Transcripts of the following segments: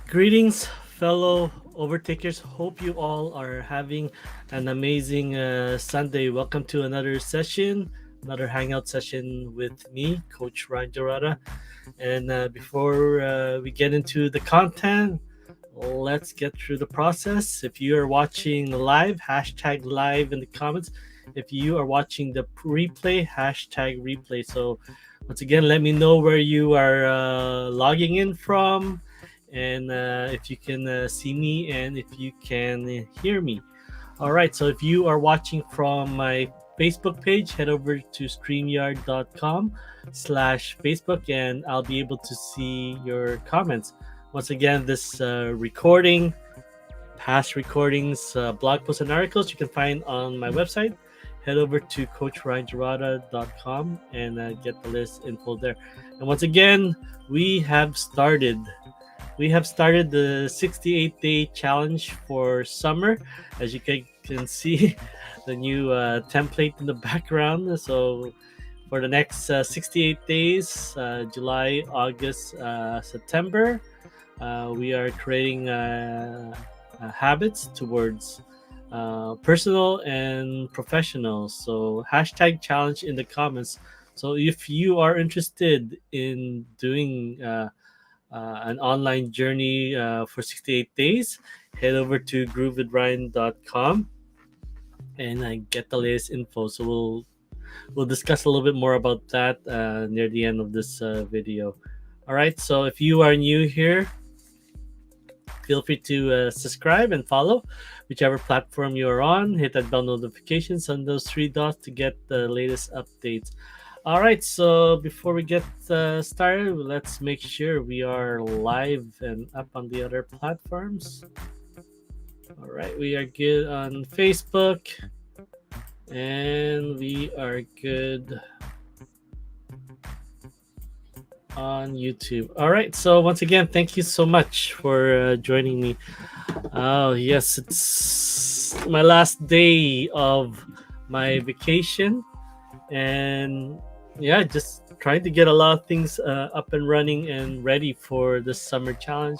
Greetings, fellow overtakers. Hope you all are having an amazing Sunday. Welcome to another session, another Hangout session with me, Coach Ryan Jarata. And before we get into the content, let's get through the process. If you are watching live, hashtag live in the comments. If you are watching the replay, hashtag replay. So, once again, let me know where you are logging in from and if you can see me and if you can hear me. All right, so if you are watching from my Facebook page, head over to streamyard.com/Facebook and I'll be able to see your comments. Once again, this recording, past recordings, blog posts, and articles you can find on my website. Head over to coachryanjarata.com and get the list info there. And once again, we have started the 68-day challenge for summer. As you can see, the new template in the background. So for the next 68 days, July, August, September, we are creating habits towards personal and professional. So hashtag challenge in the comments. So if you are interested in doing an online journey for 68 days, head over to groovewithryan.com and get the latest info. So we'll discuss a little bit more about that near the end of this video. All right. So if you are new here, feel free to subscribe and follow whichever platform you're on. Hit that bell notifications on those three dots to get the latest updates. All right, so before we get started, let's make sure we are live and up on the other platforms. All right, we are good on Facebook and we are good on YouTube. All right, so once again, thank you so much for joining me. Oh, yes, it's my last day of my vacation, and yeah, just trying to get a lot of things up and running and ready for the summer challenge.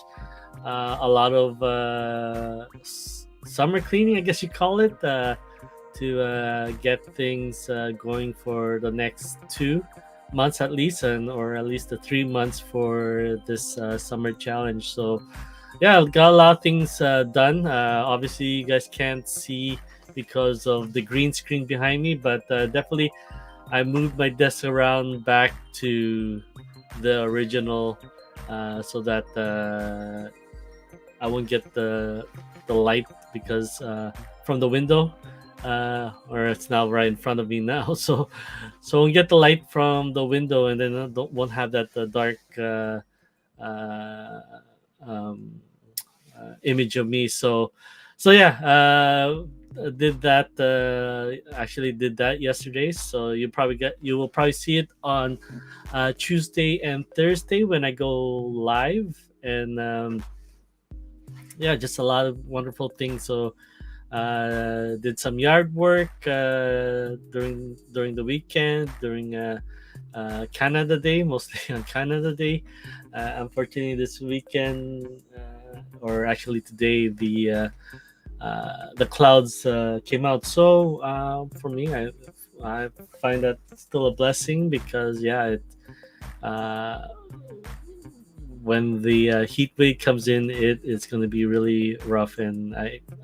A lot of summer cleaning, I guess you call it, to get things going for the next 2 months at least, and or at least the 3 months for this summer challenge. So yeah, I've got a lot of things done. Obviously, you guys can't see because of the green screen behind me, but definitely I moved my desk around back to the original so that I won't get the light because from the window, or it's now right in front of me now. So we'll get the light from the window, and then I won't have that dark uh, um, image of me. So yeah, did that. Actually, did that yesterday. So you will probably see it on Tuesday and Thursday when I go live, and yeah, just a lot of wonderful things. So did some yard work during the weekend during Canada Day, mostly on Canada Day. Unfortunately, this weekend, or actually today, the clouds came out. So for me, I find that still a blessing because yeah, uh, when the heat wave comes in, it's going to be really rough, and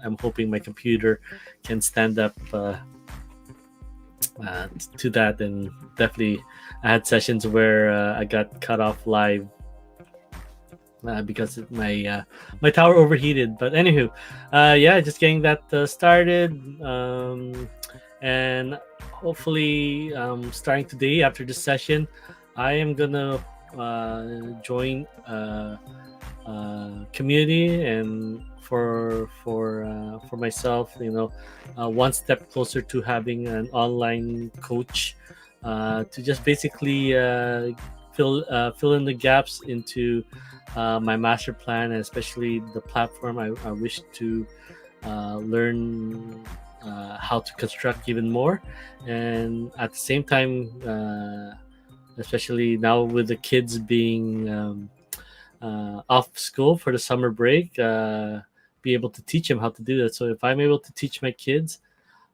I'm hoping my computer can stand up to that. And definitely, I had sessions where I got cut off live because my tower overheated. But anywho, yeah, just getting that started, and hopefully, starting today after this session, I am gonna join community and for myself, one step closer to having an online coach to just basically fill in the gaps into my master plan, and especially the platform I wish to learn how to construct even more, and at the same time, especially now with the kids being off school for the summer break, be able to teach them how to do that. So if I'm able to teach my kids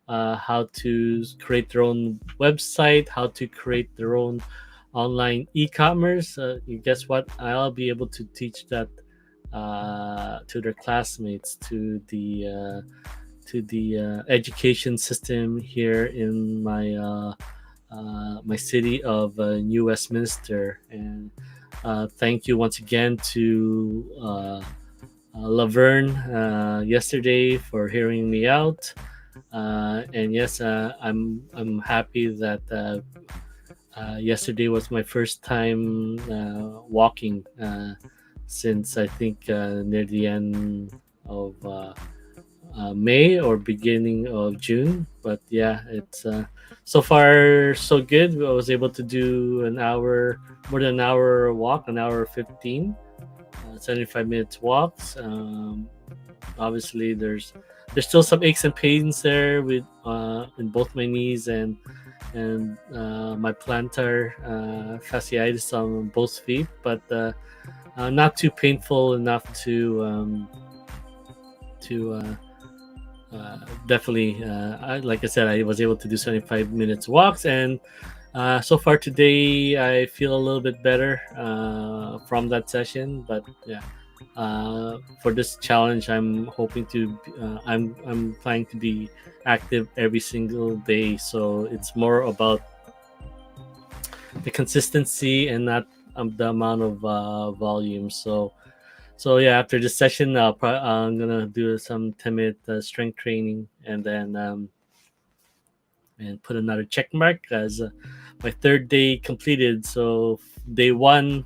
how to create their own website, how to create their own online e-commerce, you guess what? I'll be able to teach that to their classmates, to the education system here in my city of New Westminster. And thank you once again to Laverne yesterday for hearing me out. And yes, I'm happy that yesterday was my first time walking since I think near the end of May or beginning of June. But yeah, it's so far so good. I was able to do more than an hour walk, an hour 15, 75 minutes walks. Obviously, there's still some aches and pains there with in both my knees and my plantar fasciitis on both feet, but not too painful enough to definitely, like I said, I was able to do 75 minutes walks, and so far today I feel a little bit better from that session. But yeah, for this challenge, I'm planning to be active every single day. So it's more about the consistency and not the amount of volume. So yeah, after this session, I'm gonna do some 10-minute strength training, and then and put another check mark as my third day completed. So day one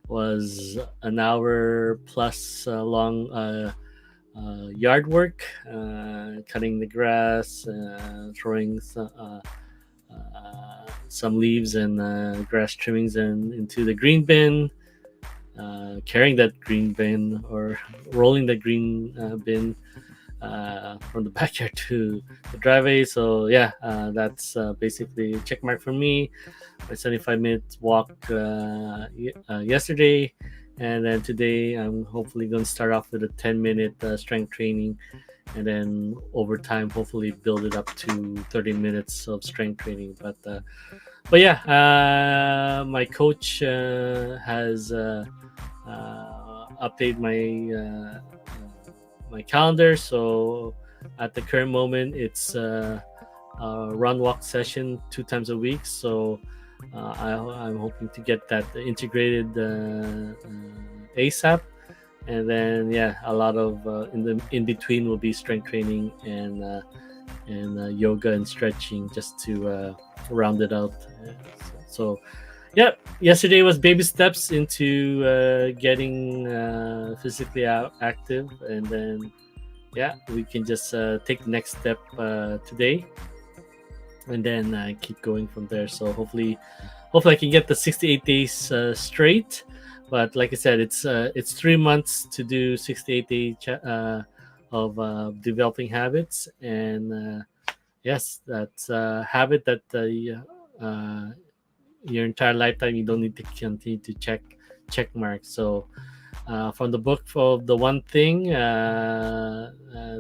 was an hour plus long yard work, cutting the grass, throwing some leaves and grass trimmings into the green bin, carrying that green bin or rolling the green bin from the backyard to the driveway. So yeah, that's basically a check mark for me. My 75 minutes walk yesterday, and then today I'm hopefully going to start off with a 10-minute strength training, and then over time hopefully build it up to 30 minutes of strength training. But yeah, my coach has updated my calendar. So at the current moment, it's a run walk session 2 times a week. So I'm hoping to get that integrated ASAP. And then yeah, a lot of in between will be strength training and yoga and stretching just to round it out. So yeah, yesterday was baby steps into getting physically active, and then yeah, we can just take the next step today, and then keep going from there. So hopefully I can get the 68 days straight. But like I said, it's 3 months to do 68 days of developing habits, and yes, that's a habit that your entire lifetime you don't need to continue to check marks. So from the book of the one thing,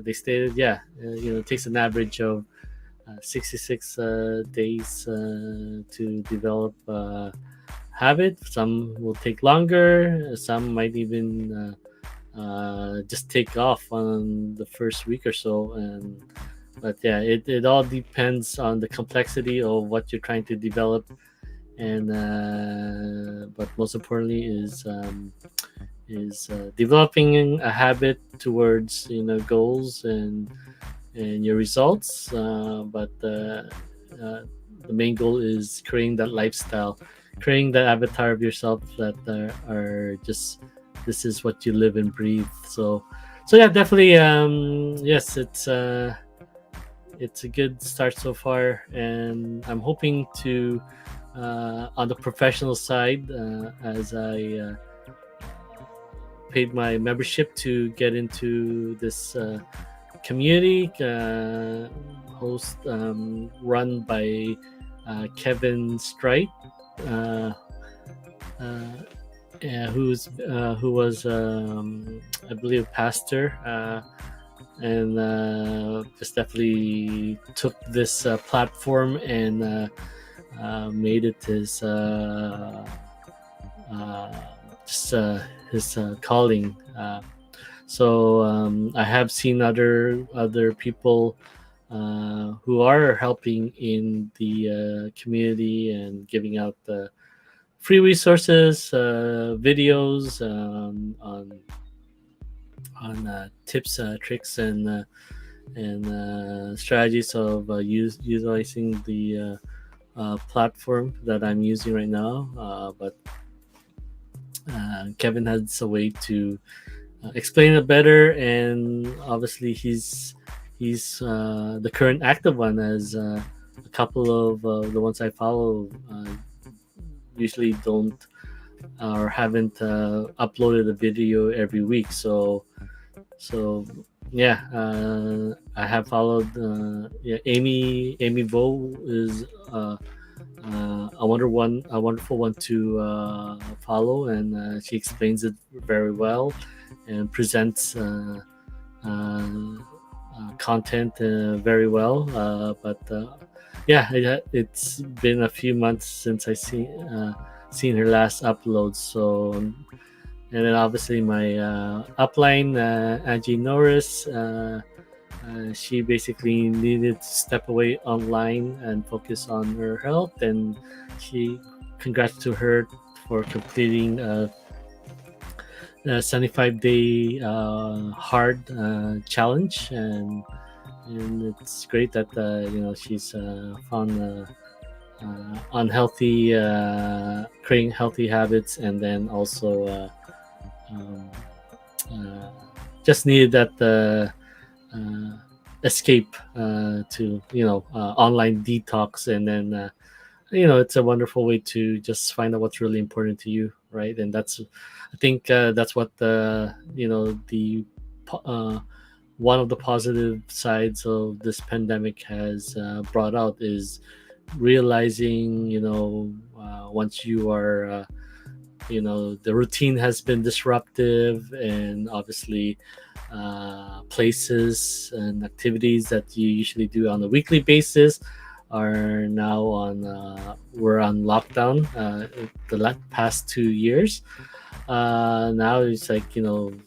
they stated, yeah, it takes an average of 66 days to develop habit. Some will take longer, some might even just take off on the first week or so. But yeah, it all depends on the complexity of what you're trying to develop, and but most importantly is developing a habit towards goals and your results. But the main goal is creating that lifestyle, creating that avatar of yourself that are just, this is what you live and breathe. So yeah, definitely, yes, it's a good start so far, and I'm hoping to on the professional side, as I paid my membership to get into this community host run by Kevin Strite, who was I believe pastor, and just definitely took this platform and made it uh, just his calling. So I have seen other people who are helping in the community and giving out the free resources, videos on tips, tricks, and strategies of utilizing the platform that I'm using right now. But Kevin has a way to explain it better, and obviously he's the current active one, as a couple of the ones I follow usually don't or haven't uploaded a video every week. So yeah, I have followed. Yeah, Amy Vo is a wonderful one to follow, and she explains it very well and presents content very well. But yeah, it's been a few months since I seen her last upload. So, and then obviously my upline, Angie Norris. She basically needed to step away online and focus on her health, and she congrats to her for completing a 75-day hard challenge, and it's great that she's found unhealthy creating healthy habits, and then also um, uh, just needed that escape to online detox, and then it's a wonderful way to just find out what's really important to you, right? And that's, I think, that's what the one of the positive sides of this pandemic has brought out, is realizing, once you are the routine has been disruptive, and obviously places and activities that you usually do on a weekly basis are now on we're on lockdown the past 2 years. Now it's like, um,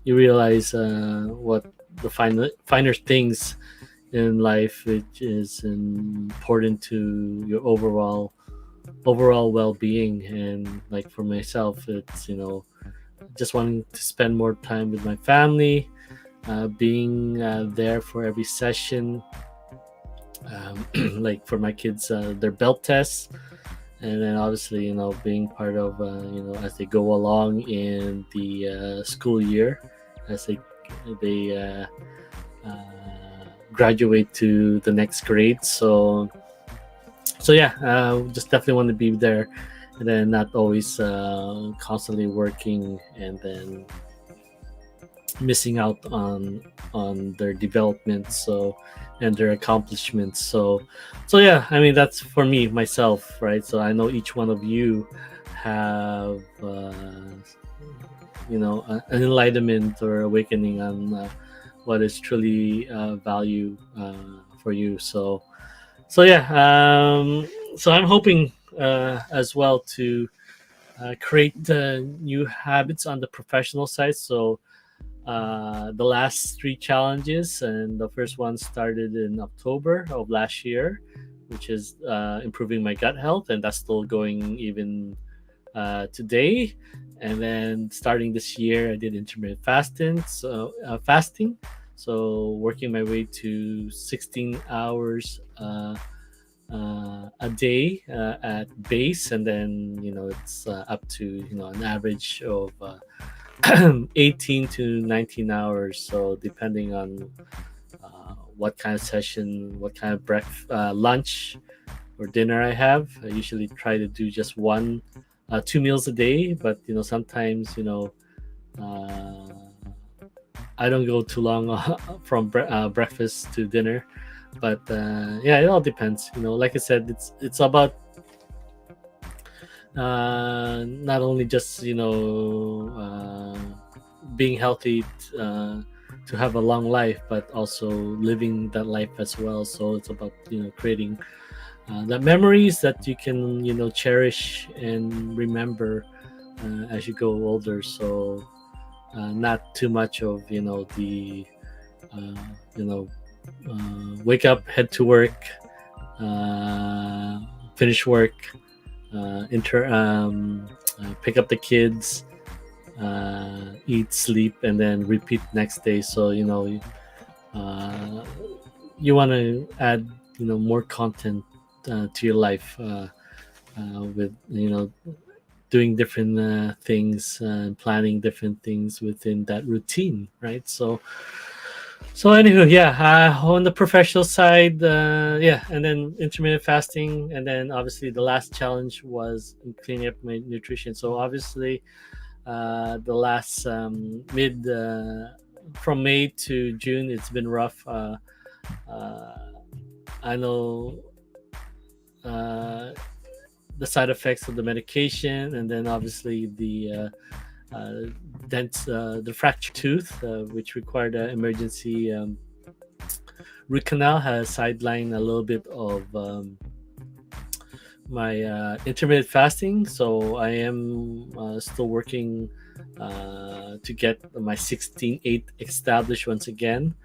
you realize what the finer things in life, which is important to your overall well-being. And like for myself, it's just wanting to spend more time with my family, being there for every session, like for my kids, their belt tests, and then obviously being part of as they go along in the school year, as they graduate to the next grade. So yeah, just definitely want to be there, and then not always constantly working and then missing out on their development, and their accomplishments. So yeah, I mean, that's for me myself, right? So I know each one of you have an enlightenment or awakening on what is truly value for you. So yeah, so I'm hoping as well to create new habits on the professional side. So the last three challenges, and the first one started in October of last year, which is improving my gut health, and that's still going even today. And then starting this year, I did intermittent fasting, so working my way to 16 hours a day at base, and then it's up to an average of 18 to 19 hours. So depending on what kind of session, what kind of lunch or dinner I have, I usually try to do just two meals a day. But sometimes I don't go too long from breakfast to dinner. But yeah, it all depends. Like I said, it's about not only just being healthy, to have a long life, but also living that life as well. So it's about creating the memories that you can cherish and remember as you go older. So not too much of the uh, you know wake up, head to work, uh, finish work, pick up the kids, eat, sleep, and then repeat next day. So uh, you want to add more content to your life, with doing different things and planning different things within that routine, right? So anywho, yeah, on the professional side, yeah, and then intermittent fasting, and then obviously the last challenge was cleaning up my nutrition. So obviously, the last mid from May to June, it's been rough. Uh, I know uh, the side effects of the medication, and then obviously uh, the fractured tooth, which required an emergency root canal, has sidelined a little bit of my intermittent fasting. So I am still working to get my 16/8 established once again,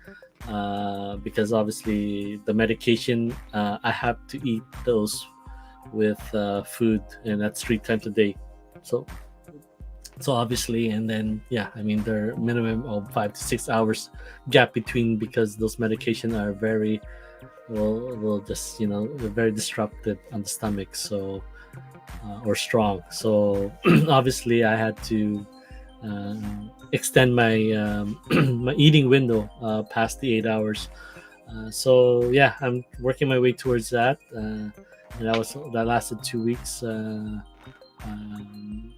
because obviously the medication, I have to eat those with food, and that's 3 times a day. So obviously, and then yeah, I mean there are minimum of 5 to 6 hours gap between, because those medication are very will just they're very disruptive on the stomach. So or strong. So obviously I had to uh, extend my my eating window past the 8 hours. So yeah, I'm working my way towards that, and that lasted 2 weeks.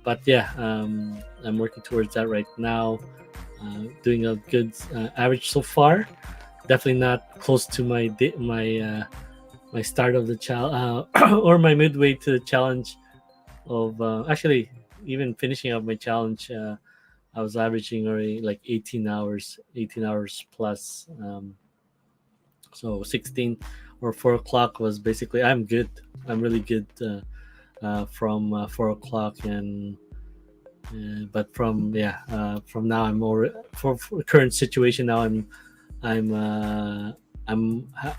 But yeah, I'm working towards that right now. Doing a good average so far. Definitely not close to my start of the challenge, or my midway to the challenge of actually even finishing up my challenge. I was averaging already like 18 hours plus. So 16 or 4 o'clock was basically I'm good. I'm really good from 4 o'clock, and but from now I'm more for current situation now I'm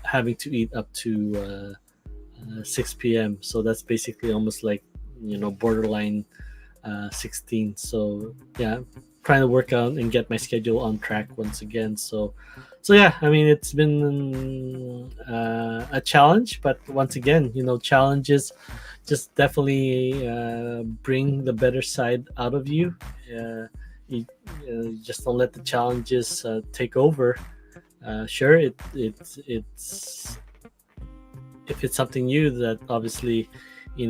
having to eat up to 6 p.m. So that's basically almost like borderline 16. So yeah, trying to work out and get my schedule on track once again. So yeah, I mean it's been a challenge, but once again, challenges just definitely bring the better side out of you. You just don't let the challenges take over. Sure, it's if it's something new, that obviously it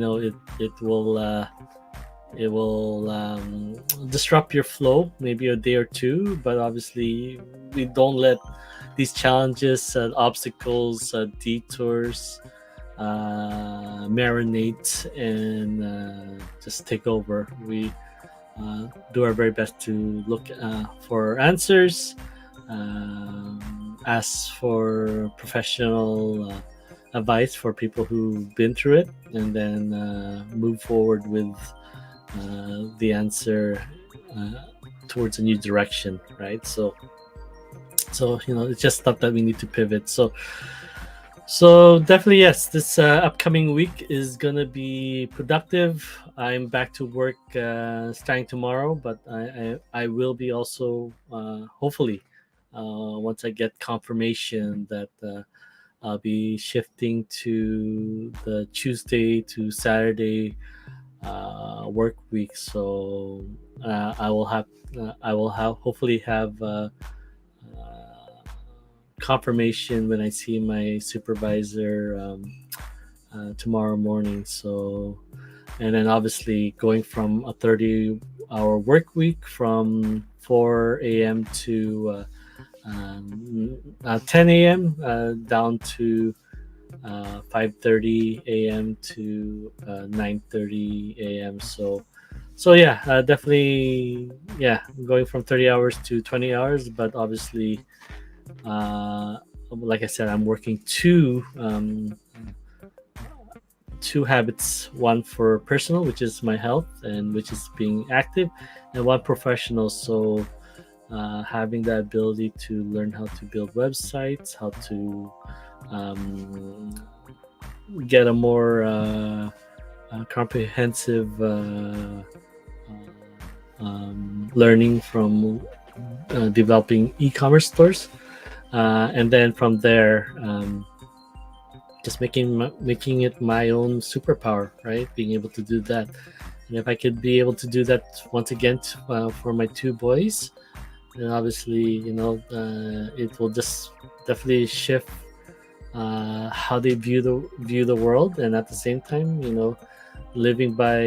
will disrupt your flow maybe a day or two, but obviously we don't let these challenges, obstacles, detours marinate and just take over. We do our very best to look for answers, ask for professional advice for people who've been through it, and then move forward with the answer towards a new direction, right? So it's just stuff that we need to pivot. So definitely, yes, this upcoming week is gonna be productive. I'm back to work starting tomorrow, but I will be also hopefully once I get confirmation that I'll be shifting to the Tuesday to Saturday work week. So I will have hopefully have confirmation when I see my supervisor tomorrow morning. So, and then obviously going from a 30-hour work week from 4 a.m. to 10 a.m. Down to 5:30 a.m. to 9:30 a.m. So yeah, definitely, yeah, going from 30 hours to 20 hours, but obviously, uh, like I said, I'm working two habits: one for personal, which is my health and which is being active, and one professional. So having the ability to learn how to build websites, how to um, get a more comprehensive learning from developing e-commerce stores, and then from there, just making it my own superpower, right? Being able to do that, and if I could be able to do that once again for my two boys, then obviously, it will just definitely shift how they view the world, and at the same time, living by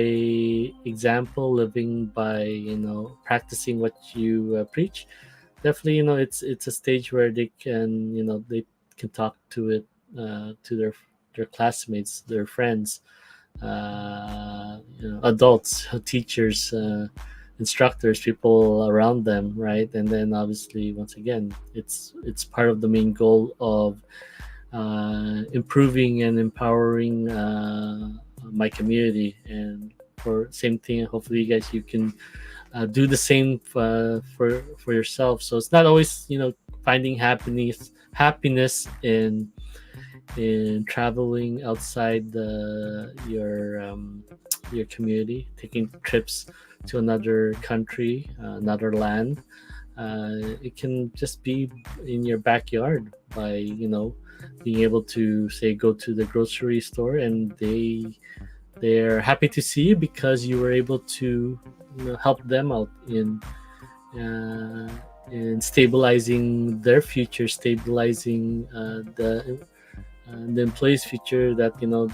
example, living by practicing what you preach. Definitely, it's a stage where they can talk to it, to their classmates, their friends, adults, teachers, instructors, people around them, right? And then obviously, once again, it's part of the main goal of improving and empowering my community. And for same thing, hopefully, you can do the same for yourself. So it's not always finding happiness in traveling outside your community, taking trips to another country, another land. It can just be in your backyard by being able to say go to the grocery store, and they're happy to see you because you were able to help them out uh, in stabilizing their future, stabilizing the employees' future, that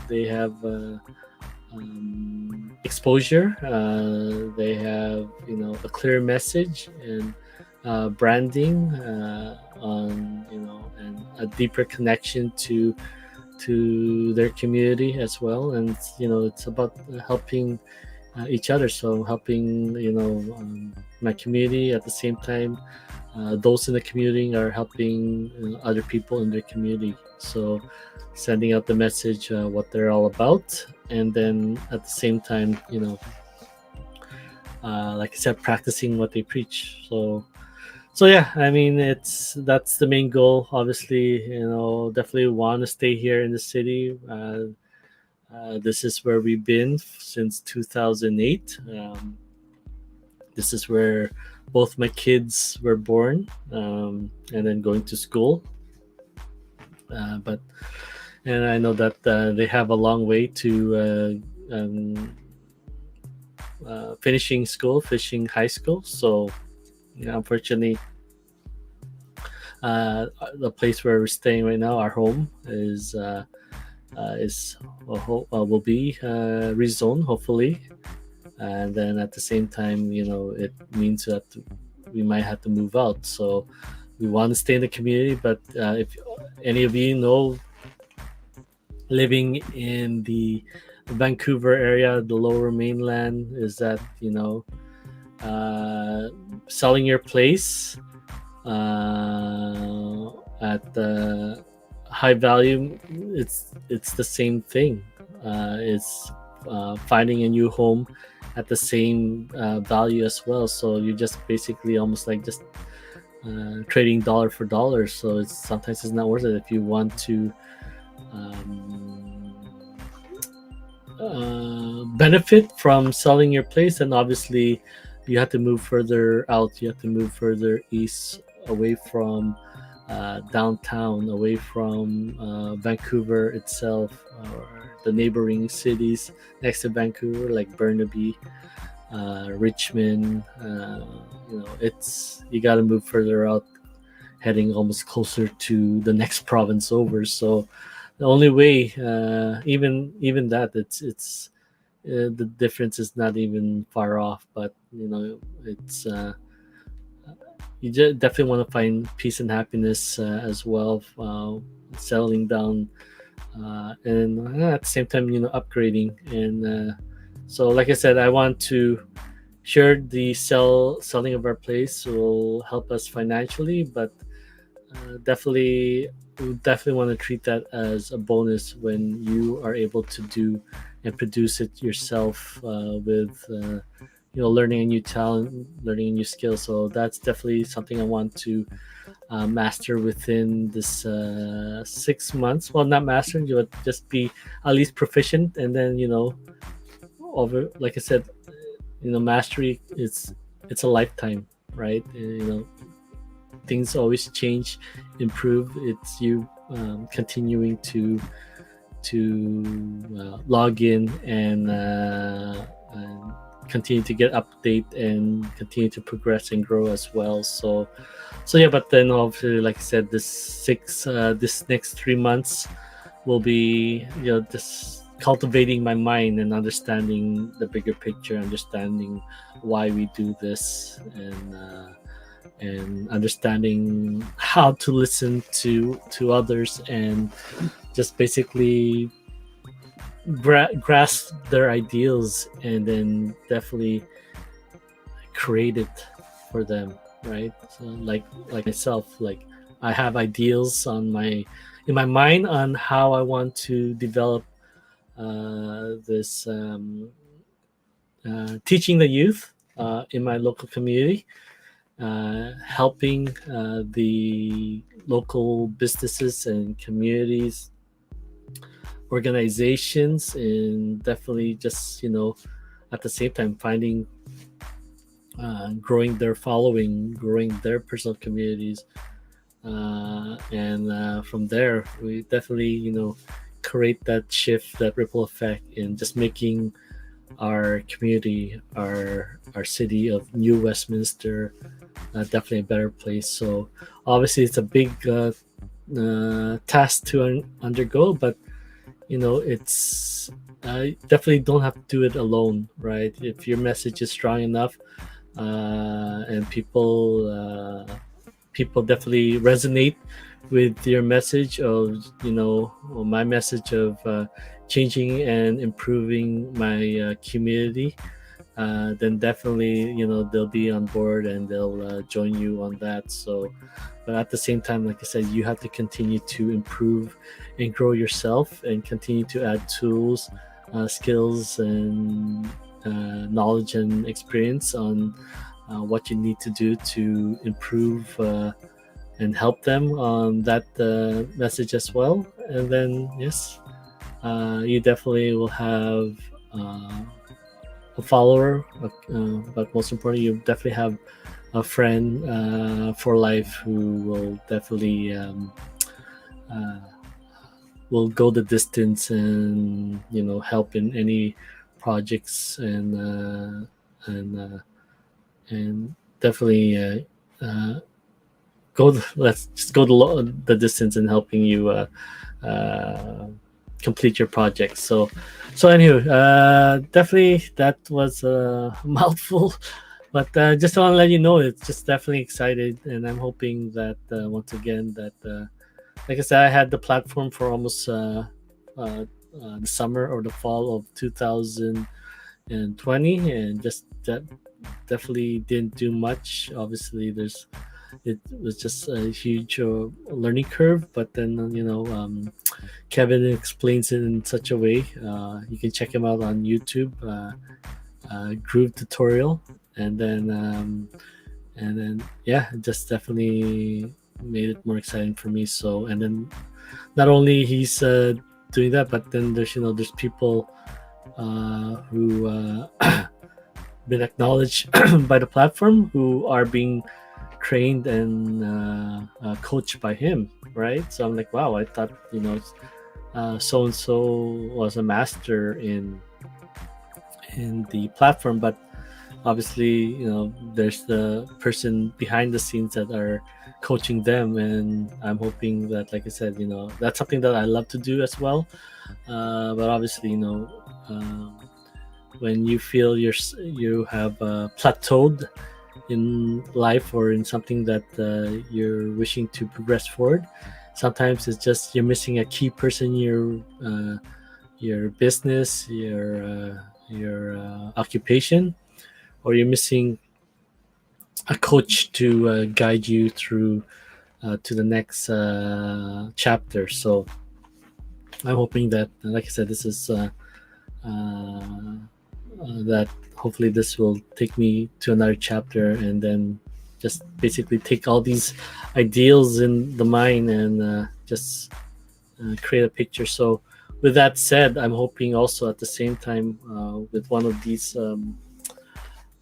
they have exposure, they have a clear message and branding, on and a deeper connection to their community as well. And it's about helping each other. So helping my community, at the same time those in the community are helping other people in their community. So sending out the message, what they're all about, and then at the same time, like I said, practicing what they preach. So yeah, I mean, that's the main goal. Obviously, definitely want to stay here in the city. This is where we've been since 2008. This is where both my kids were born, and then going to school. But and I know that they have a long way to finishing school, finishing high school. So unfortunately, the place where we're staying right now, our home, is will be rezoned, hopefully. And then at the same time, it means that we might have to move out. So we want to stay in the community, but if any of you know, living in the Vancouver area, the Lower Mainland, is that selling your place at the high value, it's the same thing. It's finding a new home at the same value as well. So you just basically almost like just trading dollar for dollar. So sometimes it's not worth it if you want to um, benefit from selling your place. And obviously, you have to move further out. You have to move further east, away from downtown, away from Vancouver itself, or the neighboring cities next to Vancouver, like Burnaby, Richmond. It's you got to move further out, heading almost closer to the next province over. So the only way, even that, it's the difference is not even far off. But it's you definitely want to find peace and happiness as well, settling down and at the same time, upgrading. And so, like I said, I want to share the selling of our place will help us financially, but definitely we definitely want to treat that as a bonus when you are able to do and produce it yourself, with learning a new talent, learning a new skill. So that's definitely something I want to master within this 6 months. Well, not master, but just be at least proficient, and then over, like I said, mastery, it's a lifetime, right? Things always change, improve. It's you continuing to log in and continue to get update and continue to progress and grow as well. So yeah, but then obviously, like I said, this next 3 months will be just cultivating my mind and understanding the bigger picture, understanding why we do this, and understanding how to listen to others, and just basically grasp their ideals, and then definitely create it for them, right? So like myself, like I have ideals in my mind on how I want to develop this teaching the youth in my local community, helping the local businesses and communities, organizations, and definitely just at the same time finding growing their following, growing their personal communities, and from there we definitely create that shift, that ripple effect, in just making our community, our city of New Westminster, definitely a better place. So obviously it's a big task to undergo, but it's definitely don't have to do it alone, right? If your message is strong enough, and people definitely resonate with your message of or my message of changing and improving my community, then definitely they'll be on board and they'll join you on that. So, but at the same time, like I said, you have to continue to improve and grow yourself, and continue to add tools, skills, and knowledge and experience on what you need to do to improve, and help them on that message as well. And then yes, you definitely will have a follower, but most importantly, you definitely have a friend for life, who will definitely uh, will go the distance, and help in any projects, and definitely let's just go the distance in helping you uh, complete your project. So anyway, definitely that was a mouthful, but just want to let you know, it's just definitely excited, and I'm hoping that once again that like I said, I had the platform for almost the summer or the fall of 2020, and just that definitely didn't do much. Obviously, it was just a huge learning curve, but then Kevin explains it in such a way. You can check him out on YouTube, Groove Tutorial, and then yeah, it just definitely made it more exciting for me. So, and then not only he's doing that, but then there's people who been acknowledged by the platform, who are being trained and coached by him, right? So I'm like, wow, I thought so and so was a master in the platform, but obviously there's the person behind the scenes that are coaching them, and I'm hoping that, like I said, that's something that I love to do as well. But obviously, when you feel you have plateaued in life, or in something that you're wishing to progress forward, Sometimes it's just you're missing a key person in your business, your occupation, or you're missing a coach to guide you through to the next chapter. So I'm hoping that, like I said, this is that hopefully this will take me to another chapter, and then just basically take all these ideals in the mind and just create a picture. So with that said, I'm hoping also at the same time with one of these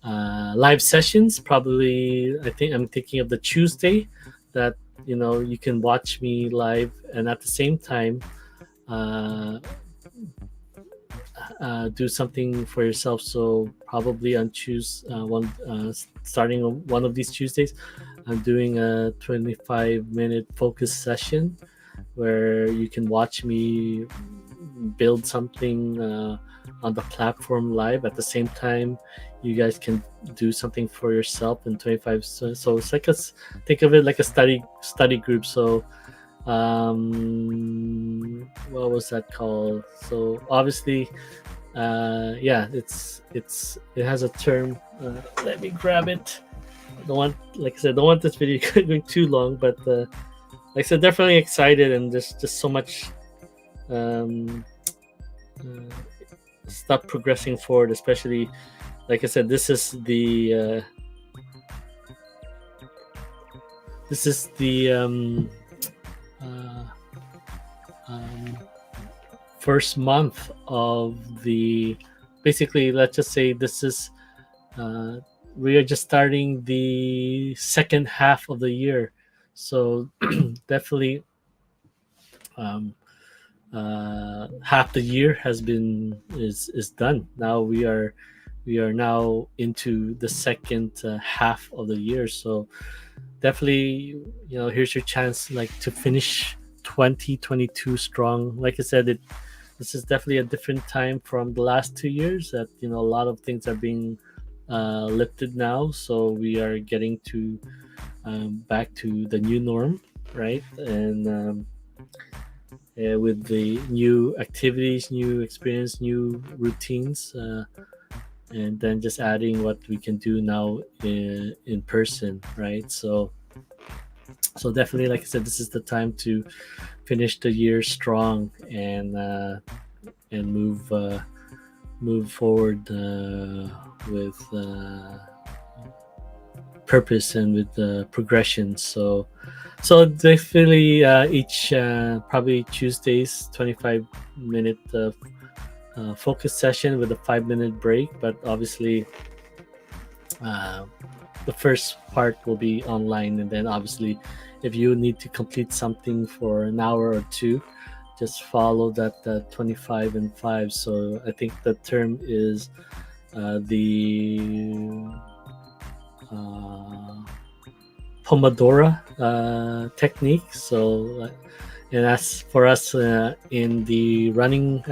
live sessions, probably I think I'm thinking of the Tuesday, that you can watch me live, and at the same time uh, do something for yourself. So probably on starting on one of these Tuesdays, I'm doing a 25-minute focus session where you can watch me build something on the platform live. At the same time, you guys can do something for yourself in 25. So it's like think of it like a study group. So what was that called? So obviously, yeah, it has a term. Let me grab it. I don't want, like I said, don't want this video going too long, but like I said, definitely excited, and there's just so much um, stuff progressing forward. Especially, like I said, this is the uh, um, first month of the, basically, let's just say this is we are just starting the second half of the year. So definitely um, half the year is done. Now we are now into the second half of the year. So definitely, here's your chance, like, to finish 2022 strong. Like I said, this is definitely a different time from the last 2 years, that a lot of things are being lifted now. So we are getting to back to the new norm, right? And with the new activities, new experience, new routines, and then just adding what we can do now in person, right? So definitely, like I said, this is the time to finish the year strong, and move forward with purpose and with progression. So definitely each probably Tuesdays 25-minute focus session with a 5-minute break. But obviously uh, the first part will be online, and then obviously if you need to complete something for an hour or two, just follow that 25 and 5. So I think the term is the Pomodoro technique. So and as for us in the running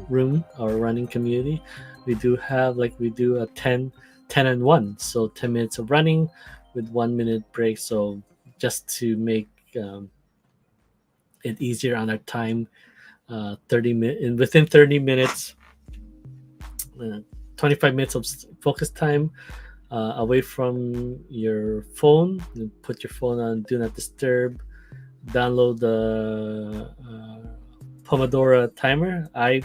room or running community, we do a 10 and 1. So 10 minutes of running with 1 minute break. So just to make it easier on our time, 30 minutes, and within 30 minutes, uh, 25 minutes of focus time away from your phone. You put your phone on do not disturb. Download the Pomodoro timer. I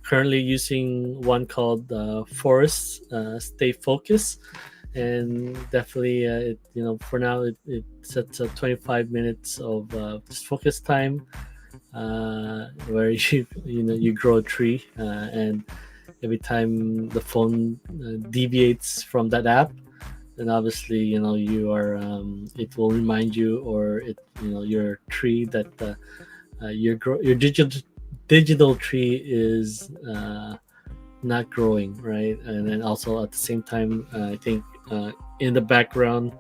currently using one called Forest Stay Focus, and definitely for now it sets up 25 minutes of just focus time, where you grow a tree, and every time the phone deviates from that app, then obviously you are it will remind you, or your tree that your digital tree is not growing, right? And then also at the same time, I think in the background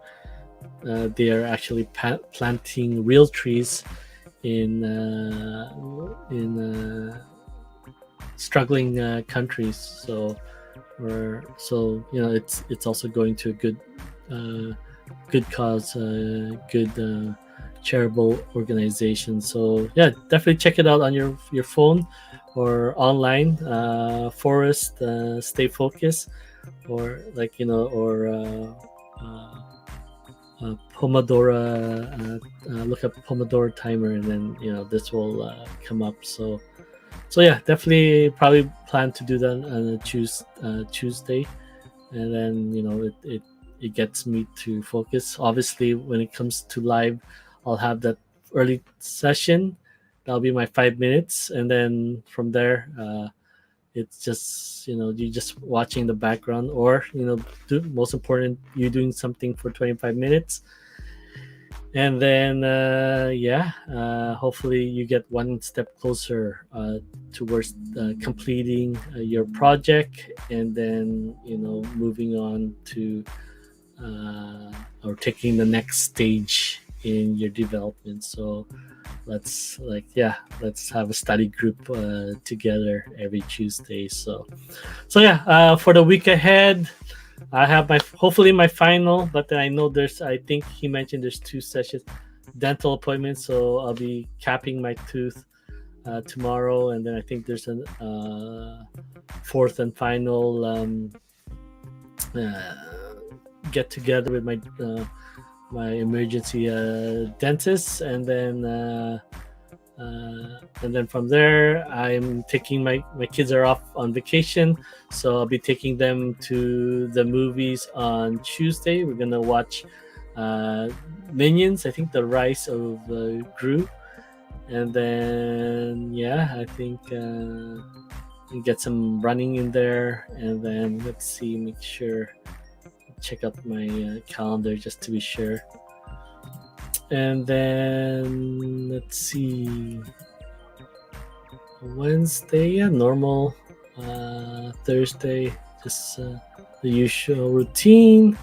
they are actually planting real trees in struggling countries. So it's also going to a good cause, good charitable organization. So yeah, definitely check it out on your phone or online. Forest, stay focused, or like or Pomodoro. Look up Pomodoro timer, and then this will come up. So yeah, definitely probably plan to do that on a Tuesday, and then it gets me to focus. Obviously, when it comes to live, I'll have that early session. That'll be my 5 minutes, and then from there, it's just you just watching the background, or most important, you doing something for 25 minutes, and then hopefully you get one step closer towards completing your project, and then moving on to or taking the next stage in your development. So let's have a study group together every Tuesday. So yeah, for the week ahead, I have hopefully my final, but then I know I think he mentioned there's 2 sessions, dental appointments, so I'll be capping my tooth tomorrow, and then I think there's a fourth and final uh, get together with my emergency dentist, and then from there, I'm taking my kids are off on vacation, so I'll be taking them to the movies on Tuesday. We're gonna watch Minions, I think the Rise of Gru, and then I think get some running in there, and then let's see, make sure, check out my calendar just to be sure. And then let's see, Wednesday, normal. Thursday, just the usual routine.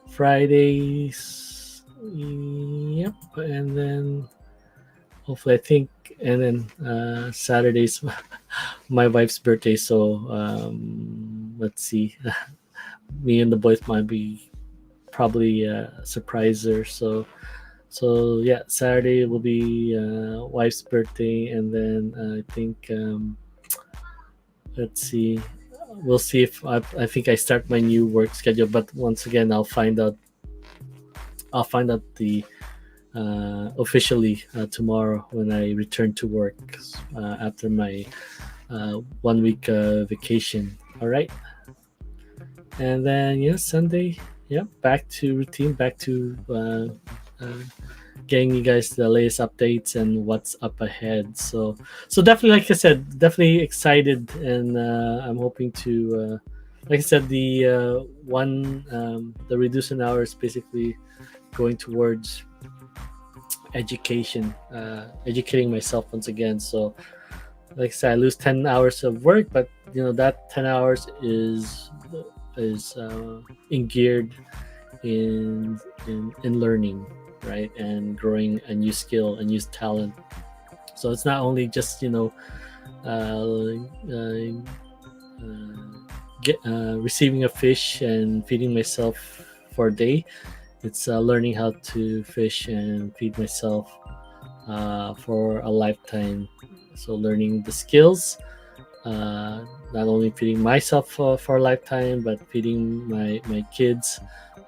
Fridays, yep. And then hopefully, I think, and then Saturday's my wife's birthday. So let's see, me and the boys might be probably surprise her. So yeah, Saturday will be wife's birthday, and then I think let's see, we'll see if I think I start my new work schedule. But once again, I'll find out the officially tomorrow when I return to work after my 1 week vacation. All right, and then Sunday, back to routine, back to getting you guys the latest updates and what's up ahead. So definitely, like I said, definitely excited, and I'm hoping to, like I said, the the reduced an hour is basically going towards education, educating myself once again. So like I said, I lose 10 hours of work, but that 10 hours is geared in learning, right, and growing a new skill, a new talent. So it's not only just receiving a fish and feeding myself for a day. It's learning how to fish and feed myself for a lifetime. So learning the skills, not only feeding myself for a lifetime, but feeding my kids,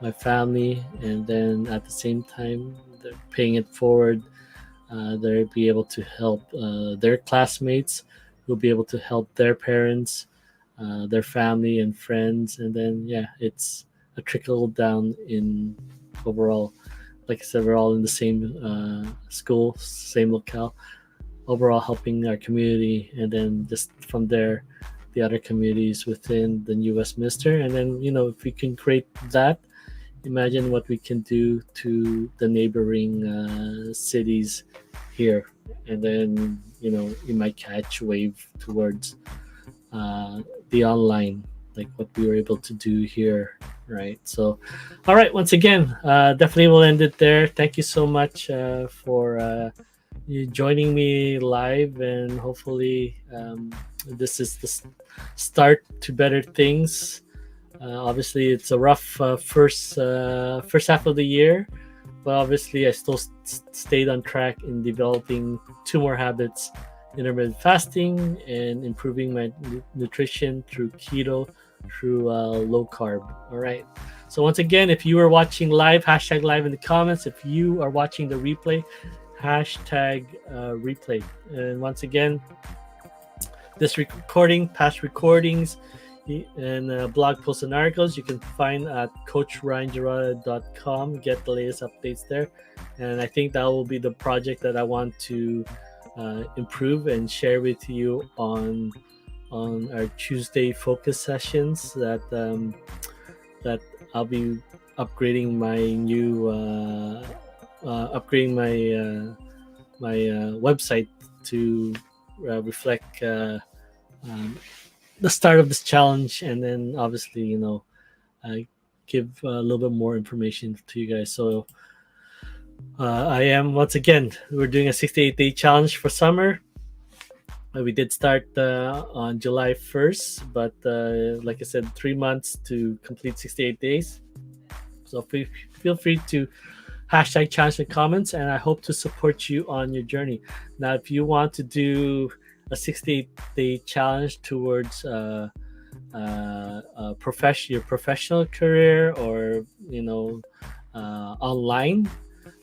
my family, and then at the same time, they're paying it forward. They'll be able to help their classmates, who'll be able to help their parents, their family and friends, and then it's a trickle down in overall. Like I said, we're all in the same school, same locale, overall helping our community, and then just from there, the other communities within the New Westminster, and then if we can create that, imagine what we can do to the neighboring cities here, and then it might catch wave towards the online, like what we were able to do here, right? So all right, once again, definitely we'll end it there. Thank you so much for you joining me live, and hopefully this is the start to better things. Obviously, it's a rough first half of the year, but obviously I still stayed on track in developing two more habits: intermittent fasting and improving my nutrition through keto, through low carb. All right. So once again, if you are watching live, hashtag live in the comments. If you are watching the replay, hashtag replay. And once again, this recording, past recordings, and blog posts and articles you can find at coachryanjarata.com. Get the latest updates there. And I think that will be the project that I want to improve and share with you on our Tuesday focus sessions that I'll be upgrading my new upgrading my website to reflect the start of this challenge, and then obviously give a little bit more information to you guys. So I am, once again, we're doing a 68-day challenge for summer. We did start on July 1st, but like I said, 3 months to complete 68 days. So feel free to hashtag challenge in the comments, and I hope to support you on your journey. Now, if you want to do a 68-day challenge towards your professional career, or online,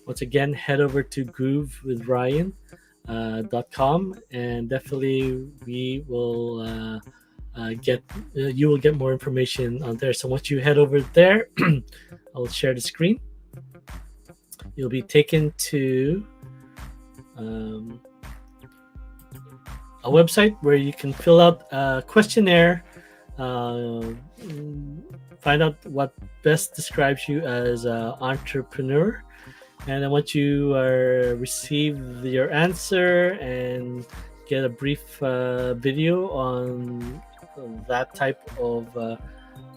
once again, head over to groovewithryan.com, and definitely we will get you will get more information on there. So once you head over there, I'll share the screen. You'll be taken to a website where you can fill out a questionnaire, find out what best describes you as an entrepreneur. And then once you receive your answer and get a brief video on that type of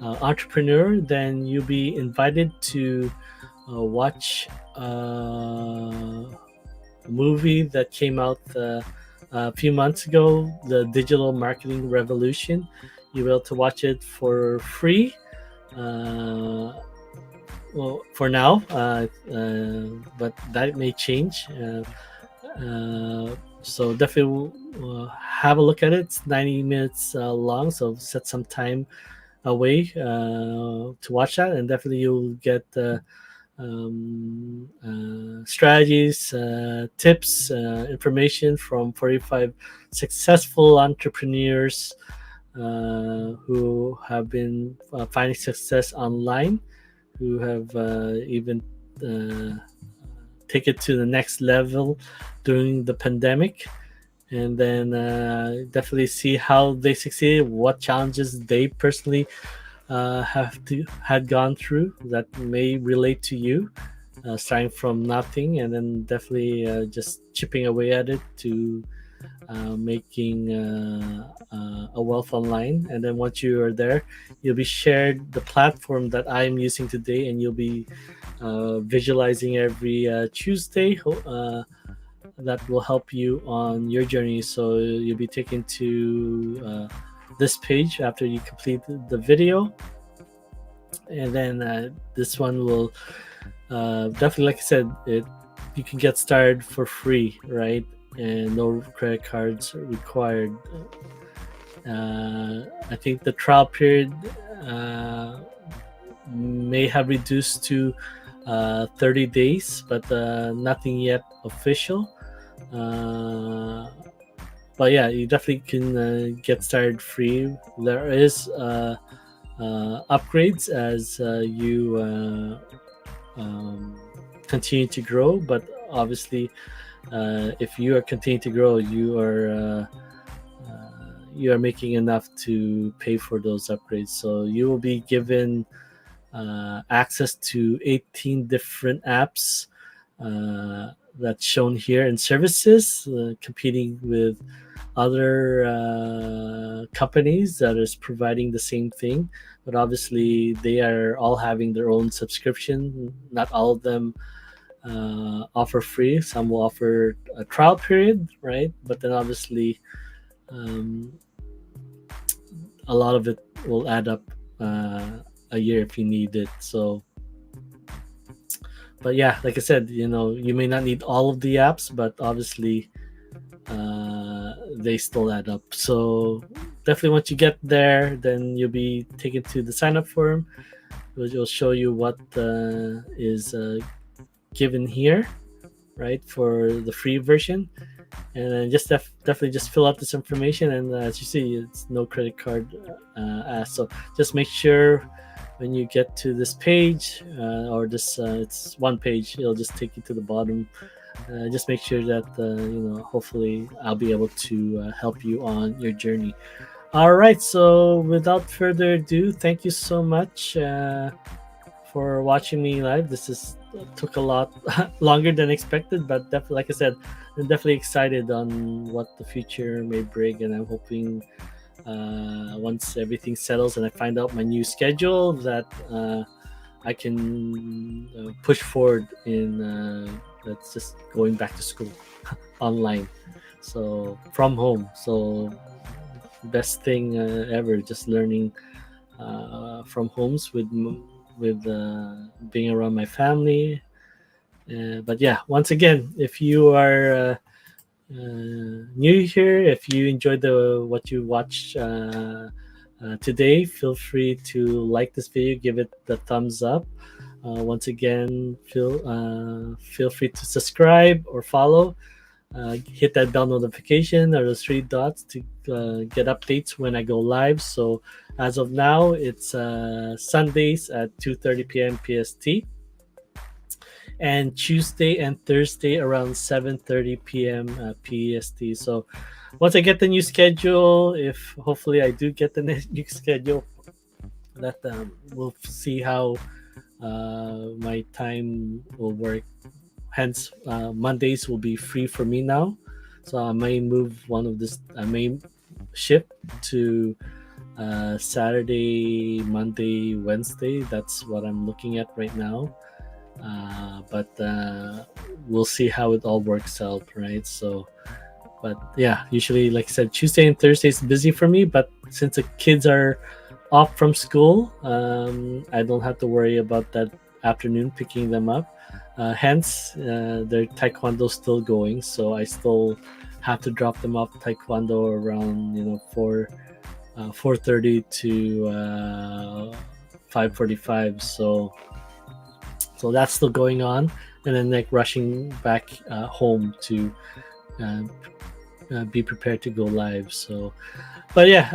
entrepreneur, then you'll be invited to watch a movie that came out a few months ago, The Digital Marketing Revolution. You'll be able to watch it for free. Well, for now, but that may change. So definitely have a look at it. It's 90 minutes long, so set some time away to watch that, and definitely you'll get strategies, tips, information from 45 successful entrepreneurs who have been finding success online, who have even take it to the next level during the pandemic, and then definitely see how they succeeded, what challenges they personally had gone through that may relate to you, starting from nothing, and then definitely just chipping away at it to making a wealth online. And then once you are there, you'll be shared the platform that I'm using today, and you'll be visualizing every Tuesday that will help you on your journey. So you'll be taken to this page after you complete the video, and then this one will definitely, like I said, you can get started for free, right? And no credit cards required. I think the trial period may have reduced to 30 days, but nothing yet official. But yeah, you definitely can get started free. There is upgrades as you continue to grow, but obviously if you are continuing to grow, you are making enough to pay for those upgrades. So you will be given access to 18 different apps that's shown here, and services competing with other companies that is providing the same thing, but obviously they are all having their own subscription. Not all of them offer free. Some will offer a trial period, right? But then obviously a lot of it will add up a year if you need it. So But yeah, like I said, you may not need all of the apps, but obviously they still add up. So definitely once you get there, then you'll be taken to the sign up form, which will show you what is given here, right, for the free version. And then just definitely just fill out this information, and as you see, it's no credit card asked. So just make sure when you get to this page, or this it's one page, it'll just take you to the bottom. Just make sure that hopefully I'll be able to help you on your journey. All right, so without further ado, thank you so much for watching me live. This is took a lot longer than expected, but definitely, like I said, I'm definitely excited on what the future may bring, and I'm hoping once everything settles and I find out my new schedule, that I can push forward in that's just going back to school online, so from home. So best thing ever, just learning from homes with being around my family. But yeah, once again, if you are new here, if you enjoyed the what you watched today, feel free to like this video, give it the thumbs up. Once again, feel free to subscribe or follow. Hit that bell notification or those three dots to get updates when I go live. So as of now, it's Sundays at 2:30 p.m. PST, and Tuesday and Thursday around 7:30 p.m. PST. So once I get the new schedule, if hopefully I do get the new schedule, that we'll see how my time will work. Hence, Mondays will be free for me now, so I may move one of this. I may shift to Saturday, Monday, Wednesday. That's what I'm looking at right now. But we'll see how it all works out, right? So, but yeah, usually, like I said, Tuesday and Thursday is busy for me. But since the kids are off from school, I don't have to worry about that afternoon picking them up. Hence, their taekwondo still going, so I still have to drop them off taekwondo around 4:30 to 5:45. So that's still going on, and then like rushing back home to uh, be prepared to go live. So, but yeah,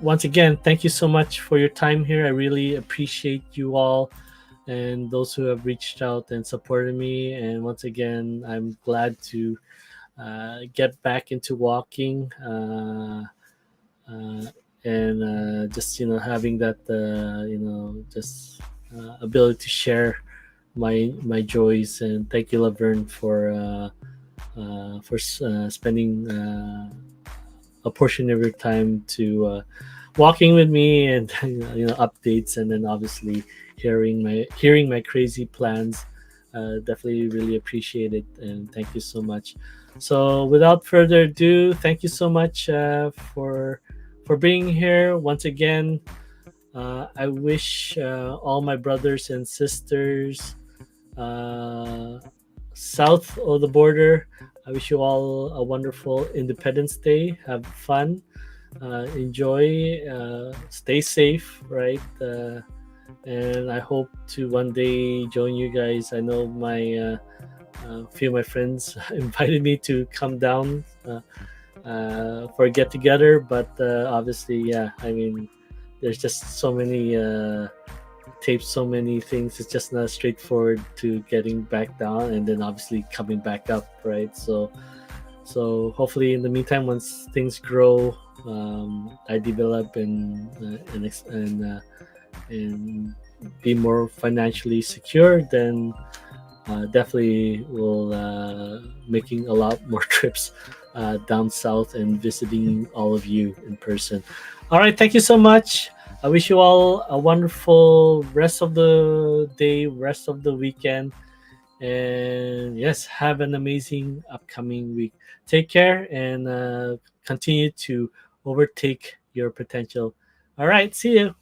once again, thank you so much for your time here. I really appreciate you all and those who have reached out and supported me. And once again, I'm glad to get back into walking, uh, and just having that just ability to share my joys. And thank you, Laverne, for spending a portion of your time to walking with me, and updates, and then obviously hearing my crazy plans. Definitely really appreciate it, and thank you so much. So without further ado, thank you so much for being here once again. I wish all my brothers and sisters uh, south of the border, I wish you all a wonderful Independence Day. Have fun, enjoy, stay safe, right? And I hope to one day join you guys. I know my few of my friends invited me to come down for a get together, but obviously, yeah, I mean, there's just so many tapes, so many things. It's just not straightforward to getting back down and then obviously coming back up, right? So hopefully in the meantime, once things grow, I develop and be more financially secure, then definitely will making a lot more trips down south and visiting all of you in person. All right, thank you so much. I wish you all a wonderful rest of the day, rest of the weekend, and yes, have an amazing upcoming week. Take care and continue to overtake your potential. All right, see you.